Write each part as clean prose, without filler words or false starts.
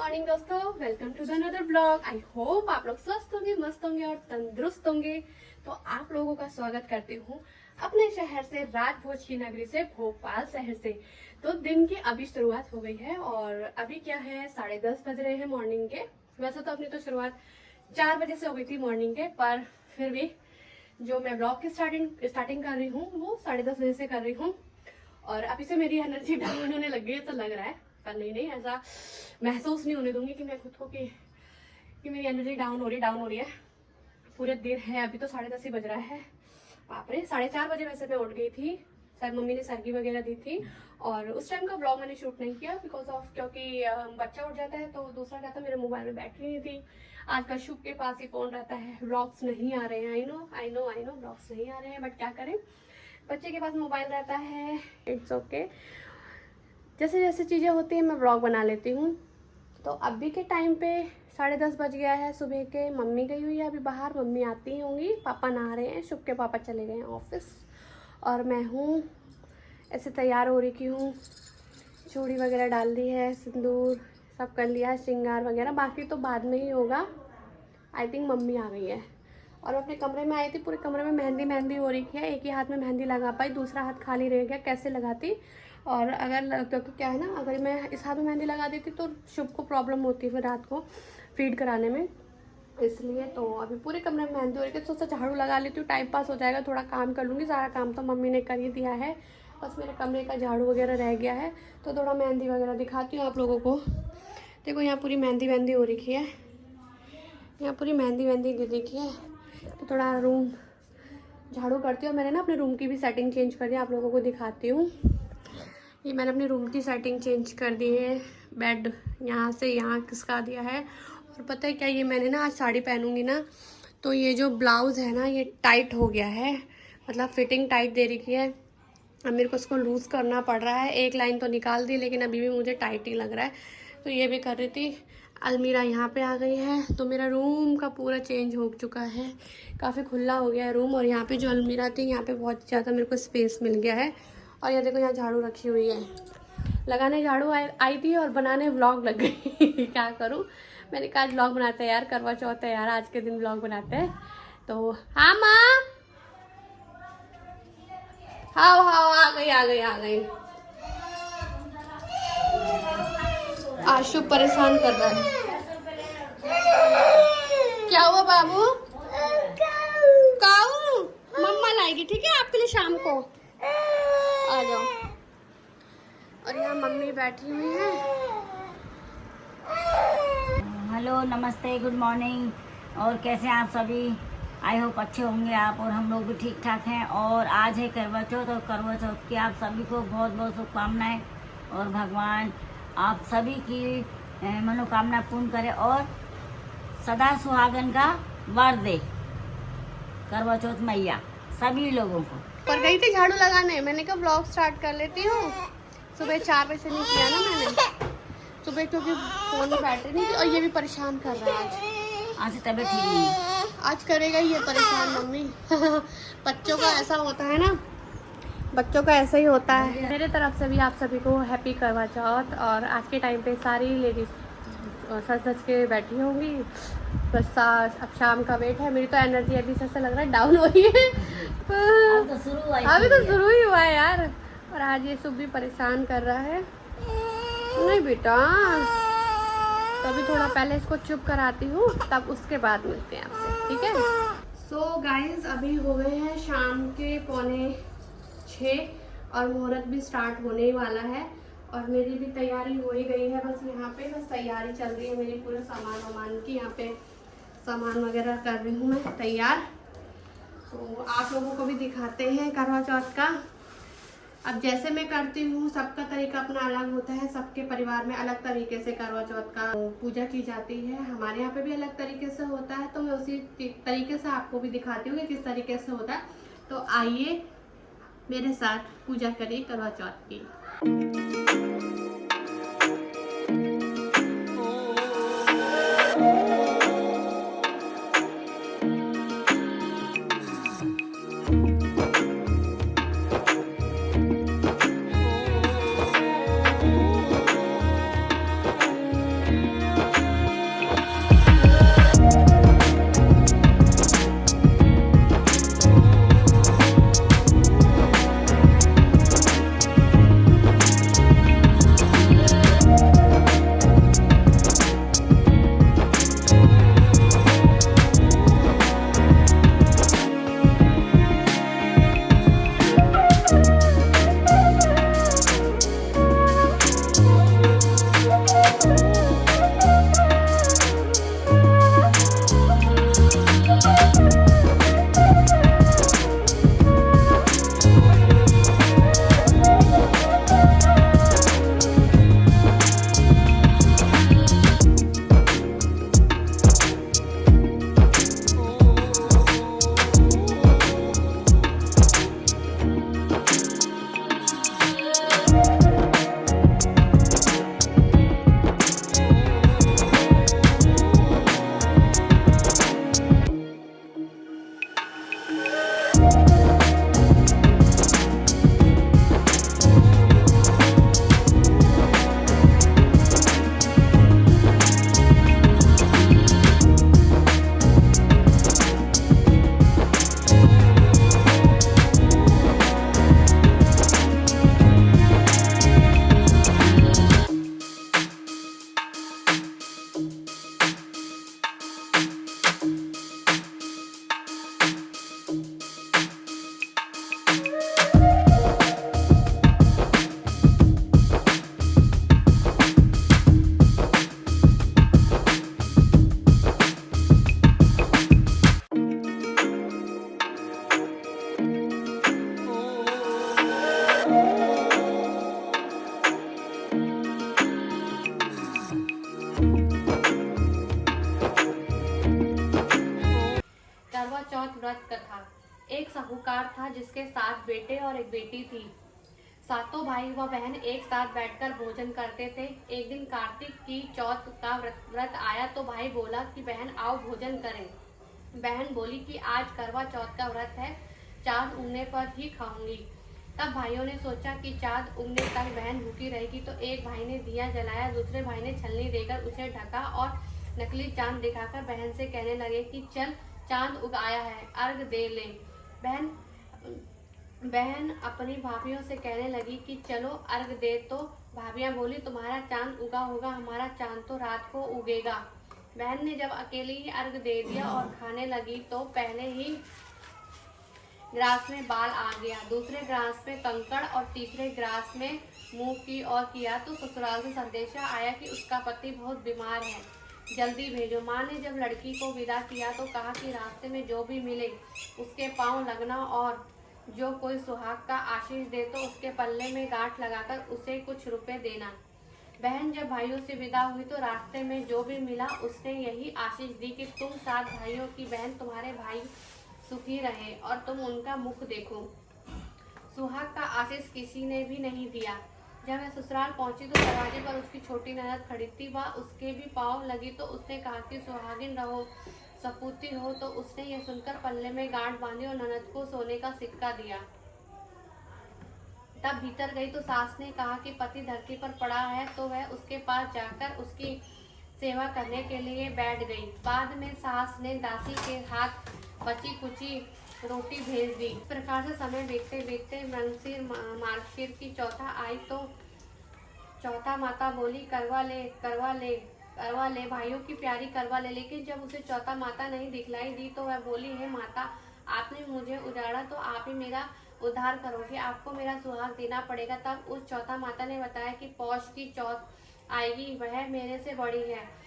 Morning दोस्तों, welcome to the another blog. I hope आप लोग स्वस्थ होंगे, मस्त होंगे और तंदुरुस्त होंगे। तो आप लोगों का स्वागत करती हूँ अपने शहर से, राजभोज की नगरी से, भोपाल शहर से। तो दिन की अभी शुरुआत हो गई है और अभी क्या है 10:30 बज रहे हैं मॉर्निंग के। वैसे तो अपनी तो शुरुआत 4 बजे से हो गई थी मॉर्निंग के, पर फिर भी जो मैं ब्लॉग की स्टार्टिंग कर रही हूँ वो 10:30 बजे से कर रही हूँ। और अभी से मेरी एनर्जी डाउन होने लग गई है, तो लग रहा है, पर नहीं ऐसा महसूस नहीं होने दूंगी कि मैं खुद को कि मेरी एनर्जी डाउन हो रही है। पूरे दिन है, अभी तो 10:30 ही बज रहा है। बाप रे, 4:30 बजे वैसे मैं उठ गई थी, शायद मम्मी ने सरगी वगैरह दी थी। और उस टाइम का ब्लॉग मैंने शूट नहीं किया बिकॉज ऑफ, क्योंकि बच्चा उठ जाता है तो दूसरा क्या था, मेरे मोबाइल में बैटरी नहीं थी। आजकल शुभ के पास ही फोन रहता है, ब्लॉग्स नहीं आ रहे हैं। आई नो ब्लॉग्स नहीं आ रहे हैं, बट क्या करें, बच्चे के पास मोबाइल रहता है, इट्स ओके। जैसे जैसे चीज़ें होती हैं मैं व्लॉग बना लेती हूँ। तो अभी के टाइम पे 10:30 बज गया है सुबह के। मम्मी गई हुई है अभी बाहर, मम्मी आती होंगी, पापा नहा रहे हैं, शुभ के पापा चले गए हैं ऑफिस। और मैं हूँ ऐसे तैयार हो रही हूँ, चूड़ी वगैरह डाल दी है, सिंदूर सब कर लिया है, श्रृंगार वगैरह, बाकी तो बाद में ही होगा। आई थिंक मम्मी आ गई है। और अपने कमरे में आई थी, पूरे कमरे में मेहंदी हो रही है। एक ही हाथ में मेहंदी लगा पाई, दूसरा हाथ खाली रह गया, कैसे लगाती। और अगर, क्योंकि क्या है ना, अगर मैं इस हाथ में मेहंदी लगा देती तो शुभ को प्रॉब्लम होती है फिर रात को फीड कराने में, इसलिए। तो अभी पूरे कमरे में मेहंदी हो रही है, तो सोचा झाड़ू लगा लेती हूँ, टाइम पास हो जाएगा, थोड़ा काम कर लूँगी। सारा काम तो मम्मी ने कर ही दिया है, बस मेरे कमरे का झाड़ू वगैरह रह गया है। तो थोड़ा मेहंदी वगैरह दिखाती हूँ आप लोगों को। देखो यहाँ पूरी मेहंदी हो रखी है, यहाँ पूरी मेहंदी गिर रखी है। तो थोड़ा रूम झाड़ू करती हूँ। मैंने ना अपने रूम की भी सेटिंग चेंज कर दी, आप लोगों को दिखाती हूँ। ये मैंने अपने रूम की सेटिंग चेंज कर दी है, बेड यहाँ से यहाँ खिसका दिया है। और पता है क्या, ये मैंने ना आज साड़ी पहनूंगी ना, तो ये जो ब्लाउज़ है ना ये टाइट हो गया है, मतलब फिटिंग टाइट दे रखी है। अब मेरे को इसको लूज़ करना पड़ रहा है। एक लाइन तो निकाल दी, लेकिन अभी भी मुझे टाइट ही लग रहा है, तो ये भी कर रही थी। अलमीरा यहाँ पे आ गई है, तो मेरा रूम का पूरा चेंज हो चुका है, काफ़ी खुला हो गया है रूम। और यहाँ पे जो अलमीरा थी, यहाँ पे बहुत ज़्यादा मेरे को स्पेस मिल गया है। और ये देखो यहाँ झाड़ू रखी हुई है, लगाने झाड़ू आई थी और बनाने व्लॉग लग गई। क्या करूँ, मैंने कहा व्लॉग बनाते हैं यार, करवा चौथ है यार, आज के दिन व्लॉग बनाते हैं। तो हाँ माँ, हाँ आ गई। आशु परेशान कर रहा है। क्या हुआ बाबू? काऊ मम्मा लाएगी, ठीक है आपके लिए शाम को, आ जाओ। और यहाँ मम्मी बैठी हुई है। हेलो, नमस्ते, गुड मॉर्निंग। और कैसे हैं आप सभी? आई होप अच्छे होंगे आप, और हम लोग भी ठीक ठाक हैं। और आज है करवा चौथ, और करवा चौथ की आप सभी को बहुत बहुत शुभकामनाएं। और भगवान आप सभी की मनोकामना पूर्ण करे और सदा सुहागन का वर दे करवा चौथ मैया सभी लोगों को। पर गई थी झाड़ू लगाने, मैंने कहा ब्लॉग स्टार्ट कर लेती हूँ। सुबह 4 बजे से नहीं किया ना मैंने सुबह, क्योंकि फोन में बैटरी नहीं थी। और ये भी परेशान कर रहा है आज तबीयत ठीक नहीं है। आज करेगा ये परेशान मम्मी। बच्चों का ऐसा होता है ना, बच्चों का ऐसा ही होता है। मेरे तरफ से भी आप सभी को हैप्पी करवा चौथ। और आज के टाइम पे सारी लेडीज सच के बैठी होंगी, बस अब शाम का वेट है। मेरी तो एनर्जी अभी से लग रहा है डाउन हो रही है। अभी तो शुरू ही हुआ है यार। और आज ये सुबह भी परेशान कर रहा है। नहीं बेटा, तभी थोड़ा पहले इसको चुप कराती हूँ, तब उसके बाद मिलते हैं आपसे, ठीक है। सो गाइज, अभी हो गए हैं शाम के 5:45 और मुहूर्त भी स्टार्ट होने ही वाला है। और मेरी भी तैयारी हो ही गई है, बस यहाँ पे बस तैयारी चल रही है मेरी, पूरे सामान की। यहाँ पे सामान वगैरह कर रही हूँ मैं तैयार। तो आप लोगों को भी दिखाते हैं करवा चौथ का। अब जैसे मैं करती हूँ, सबका तरीका अपना अलग होता है, सबके परिवार में अलग तरीके से करवा चौथ का पूजा की जाती है। हमारे यहाँ पे भी अलग तरीके से होता है, तो मैं उसी तरीके से आपको भी दिखाती हूँ कि किस तरीके से होता है। तो आइए मेरे साथ पूजा करिए करवा चौथ की। परिवार था जिसके 7 बेटे और एक बेटी थी। सातों भाई व बहन एक साथ बैठकर भोजन करते थे। एक दिन कार्तिक की चौथ का व्रत आया तो भाई बोला कि बहन आओ भोजन करें। बहन बोली कि आज करवा चौथ का व्रत है, चांद उगने पर ही खाऊंगी। तब भाइयों ने सोचा कि चांद उगने तक बहन भूखी रहेगी, तो एक भाई ने दिया जलाया, दूसरे भाई ने छलनी देकर उसे ढका और नकली चांद दिखाकर बहन से कहने लगे कि चल चांद उग आया है, अर्घ दे ले। बहन अपनी भाभियों से कहने लगी कि चलो अर्घ दे, तो भाभियां बोली तुम्हारा चांद उगा होगा, हमारा चांद तो रात को उगेगा। बहन ने जब अकेली ही अर्घ दे दिया और खाने लगी तो पहले ही ग्रास में बाल आ गया, दूसरे ग्रास में कंकड़ और तीसरे ग्रास में मुंह की ओर किया तो ससुराल से संदेशा आया कि उसका पति बहुत बीमार है, जल्दी भेजो। माँ ने जब लड़की को विदा किया तो कहा कि रास्ते में जो भी मिले उसके पांव लगना और जो कोई सुहाग का आशीष दे तो उसके पल्ले में गांठ लगाकर उसे कुछ रुपए देना। बहन जब भाइयों से विदा हुई तो रास्ते में जो भी मिला उसने यही आशीष दी कि तुम 7 भाइयों की बहन, तुम्हारे भाई सुखी रहे और तुम उनका मुख देखो। सुहाग का आशीष किसी ने भी नहीं दिया। जब मैं ससुराल पहुंची तो दरवाजे पर उसकी छोटी ननद खड़ी थी, वह उसके भी पाँव लगी तो उसने कहा कि सुहागिन रहो, सपूती हो। तो उसने यह सुनकर पल्ले में गांठ बांधी और ननद को सोने का सिक्का दिया। तब भीतर गई तो सास ने कहा कि पति धरती पर पड़ा है, तो वह उसके पास जाकर उसकी सेवा करने के लिए बैठ गई। बाद में सास ने दासी के हाथ बची कुची रोटी भेज दी। इस प्रकार से समय बीतते बीतते मंगशीर मार्गशीर की चौथा आई तो चौथा माता बोली करवा ले करवा ले करवा ले, भाइयों की प्यारी करवा ले। लेकिन जब उसे चौथा माता नहीं दिखलाई दी तो वह बोली, हे माता, आपने मुझे उजाड़ा तो आप ही मेरा उद्धार करोगे, आपको मेरा सुहाग देना पड़ेगा। तब उस चौथा माता ने बताया कि पौष की चौथ आएगी, वह मेरे से बड़ी है,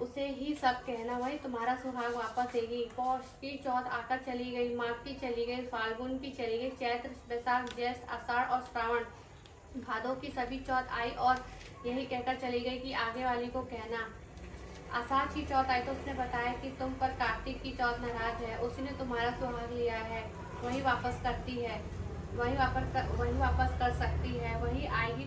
उसे ही सब कहना, वही तुम्हारा सुहाग वापस देगी। पौष की चौथ आकर चली गई, माघ की चली गई, फाल्गुन की चली गई, चैत्र, बैसाख, ज्येष्ठ, आषाढ़ और श्रावण, भादों की सभी चौथ आई और यही कहकर चली गई कि आगे वाली को कहना। आषाढ़ की चौथ आई तो उसने बताया कि तुम पर कार्तिक की चौथ नाराज है, उसने तुम्हारा सुहाग लिया है, वही वापस करती है, वही वापस कर सकती है, वही आएगी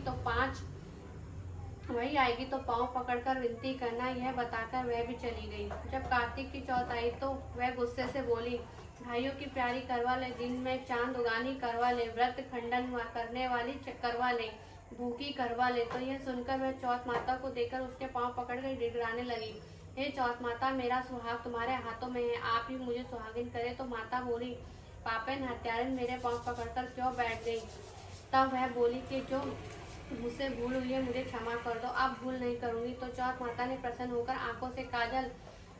तो पाँव पकड़कर विनती करना, यह बताकर वह भी चली गई। जब कार्तिक की चौथ आई तो वह गुस्से से बोली, भाइयों की प्यारी करवा ले, दिन में चांद उगानी करवा ले, व्रत खंडन करने वाली करवा ले, भूखी करवा ले। तो यह सुनकर वह चौथ माता को देखकर उसके पाँव पकड़कर गिड़गिड़ाने लगी, हे चौथ माता, मेरा सुहाग तुम्हारे हाथों में है, आप ही मुझे सुहागिन करे। तो माता बोली, पापन हत्यारिन, मेरे पाँव पकड़कर क्यों बैठ गई। तब वह बोली कि जो मुझसे भूल हुई है मुझे क्षमा कर दो, अब भूल नहीं करूंगी। तो चौथ माता ने प्रसन्न होकर आंखों से काजल,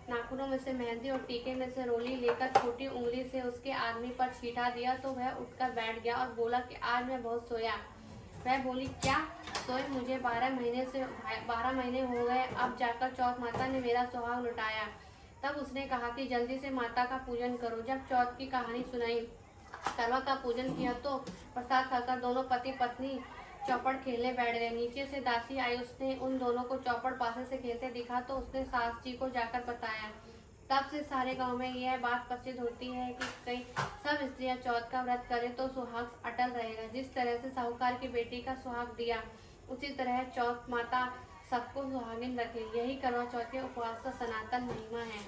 नाखूनों में से मेहंदी और टीके में से रोली लेकर छोटी उंगली से उसके आदमी पर छींटा दिया तो वह उठकर बैठ गया और बोला कि आज मैं बहुत सोया। वह बोली, क्या सोए, मुझे 12 महीने हो गए, अब जाकर चौथ माता ने मेरा सुहाग लुटाया। तब उसने कहा कि जल्दी से माता का पूजन करो। जब चौथ की कहानी सुनाई, करवा का पूजन किया तो प्रसाद खाकर दोनों पति पत्नी चौपड़ खेलने बैठ गए। नीचे से दासी आई, उसने उन दोनों को चौपड़ पासे से खेलते दिखा तो उसने सास जी को जाकर बताया। तब से सारे गांव में यह बात प्रसिद्ध होती है कि कई सब स्त्रियां चौथ का व्रत करें तो सुहाग अटल रहेगा। जिस तरह से साहूकार की बेटी का सुहाग दिया, उसी तरह चौथ माता सबको सुहागिन रखे। यही करवा चौथ के उपवास का सनातन महिमा है।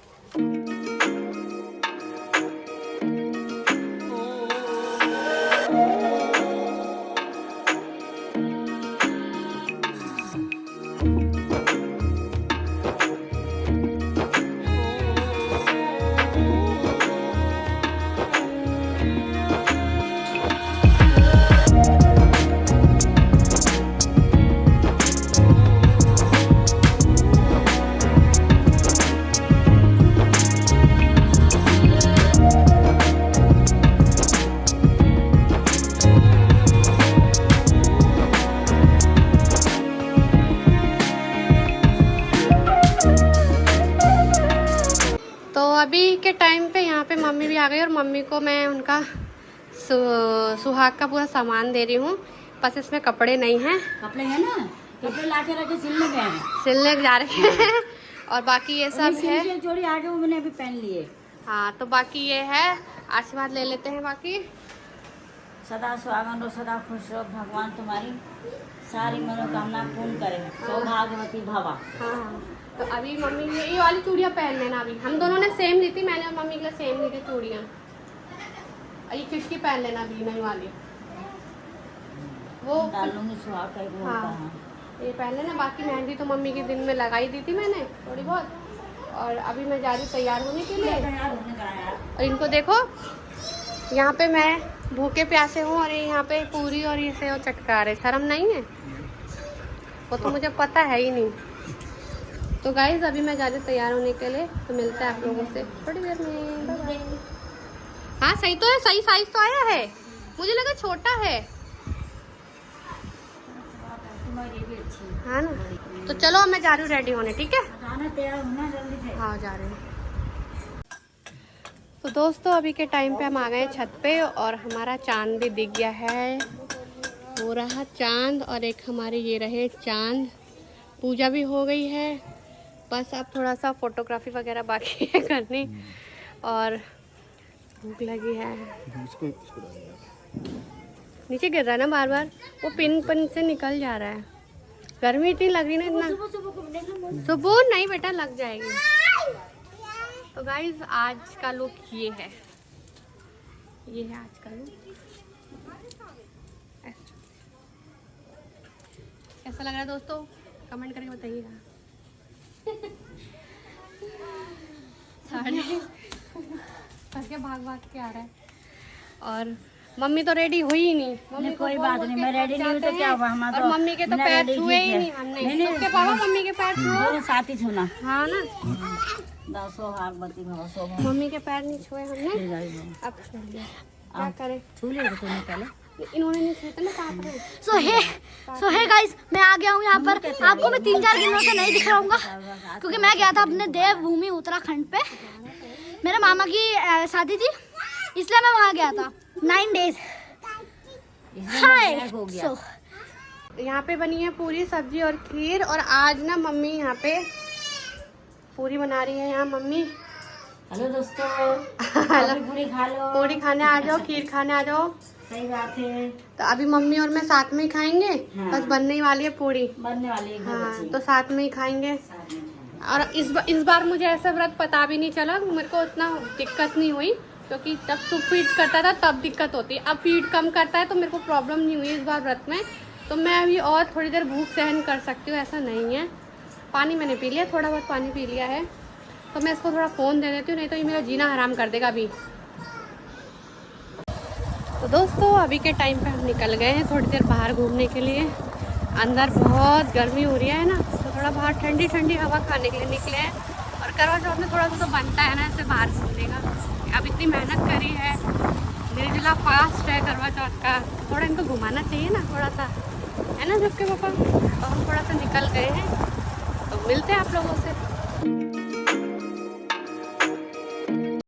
अभी के टाइम पे यहाँ पे मम्मी भी आ गई और मम्मी को मैं उनका सुहाग का पूरा सामान दे रही हूँ। बस इसमें कपड़े नहीं हैं, कपड़े हैं ना, कपड़े लाके रखे सिलने गए हैं, सिलने जा रहे हैं और बाकी ये सब है, जोड़ी आगे वो मैंने अभी पहन लिए। हाँ, तो बाकी ये है, आशीर्वाद ले लेते हैं। बाकी सदा सुहागन रहो, सदा खुश रहो, भगवान तुम्हारी सारी मनोकामना पूर्ण करे, सौभाग्यवती भवा। हाँ, तो अभी मम्मी ने ये वाली चूड़ियाँ पहन लेना। अभी हम दोनों ने सेम ली थी, मैंने और मम्मी के लिए सेम ली थी चूड़ियाँ। और ये चिटकी पहन लेना अभी नई वाली, वो डालूंगी सुहाग का एक बोलता हाँ, है। ये पहन लेना। बाकी मेहंदी तो मम्मी के दिन में लगाई दी थी मैंने थोड़ी बहुत। और अभी मैं जा रही हूँ तैयार होने के लिए। और इनको देखो, यहाँ पे मैं भूखे प्यासे हूँ और ये यहाँ पे पूरी और ये सेव चटका रहे। शर्म नहीं है? वो तो मुझे पता है ही नहीं। तो गाइज अभी मैं जा रही हूँ तैयार होने के लिए, तो मिलते हैं आप लोगों से थोड़ी देर में। Bye bye. हाँ सही तो है, सही साइज तो आया है, मुझे लगा छोटा है। तुम्हारी भी अच्छी है। हाँ ना, तो चलो मैं जा रही हूँ रेडी होने, ठीक है? खाना तैयार होना जल्दी से। हाँ जा रहे हैं। तो दोस्तों अभी के टाइम पे हम आ गए छत पे और हमारा चांद भी दिख गया है। हो रहा चांद और एक हमारे ये रहे चांद। पूजा भी हो गई है, बस अब थोड़ा सा फोटोग्राफी वगैरह बाकी है करनी। और भूख लगी है। नीचे गिर रहा है ना बार बार, वो पिन से निकल जा रहा है। गर्मी इतनी लग रही ना, इतना सुबह नहीं बेटा लग जाएगी। तो गाइज आज का लुक ये है आज का लुक। कैसा लग रहा है दोस्तों, कमेंट करके बताइएगा। करके भाग के आ रहा है। और मम्मी तो रेडी हुई ही नहीं। मम्मी कोई बात नहीं, मैं रेडी नहीं हूँ तो क्या हुआ, हमारा और मम्मी के तो पैर छुए ही नहीं हमने। उसके पापा मम्मी के पैर छुए, साथ ही छूना। हाँ ना, सौभाग्यवती भवा, सौभाग्य। मम्मी के पैर नहीं छुए हमने, अब छू लिया। क्या करें, छू लिया तूने पहले, इन्होंने नहीं छुए थे ना, काट रहे। सो है गाइस, मैं आ गया हूँ यहाँ पर। आपको मैं 3-4 दिनों से नहीं दिख रहा हूँ क्योंकि मैं गया था अपने देवभूमि उत्तराखंड पे। मेरे मामा की शादी थी, इसलिए मैं वहाँ गया था 9 डेज। हाय। सो यहाँ पे बनी है पूरी सब्जी और खीर। और आज ना मम्मी यहाँ पे पूरी बना रही है। यहाँ मम्मी हेलो दोस्तों, पूरी खा लो, पूरी खाने आ जाओ, खीर खाने आ जाओ। सही बात है। तो अभी मम्मी और मैं साथ में ही खाएंगे। हाँ। बस बनने ही वाली है पूरी, बनने वाली है। हाँ, तो साथ में ही खाएंगे। और इस बार मुझे ऐसा व्रत पता भी नहीं चला, मेरे को उतना दिक्कत नहीं हुई, क्योंकि जब सूप फीड करता था तब दिक्कत होती है। अब फीड कम करता है तो मेरे को प्रॉब्लम नहीं हुई इस बार व्रत में। तो मैं अभी और थोड़ी देर भूख सहन कर सकती हूँ, ऐसा नहीं है। पानी मैंने पी लिया, थोड़ा बहुत पानी पी लिया है। तो मैं इसको थोड़ा फ़ोन दे देती हूँ, नहीं तो ये मेरा जीना हराम कर देगा अभी। तो दोस्तों अभी के टाइम पे हम निकल गए हैं थोड़ी देर बाहर घूमने के लिए। अंदर बहुत गर्मी हो रही है ना, तो थोड़ा बाहर ठंडी ठंडी हवा खाने के लिए निकले हैं। और करवा चौथ में थोड़ा सा तो बनता है ना ऐसे बाहर घूमने का। अब इतनी मेहनत करी है, निर्जला फास्ट है करवा चौथ का, थोड़ा इनको घुमाना चाहिए ना थोड़ा सा, है ना सबके पापा। तो हम थोड़ा सा निकल गए हैं, तो मिलते हैं आप लोगों से।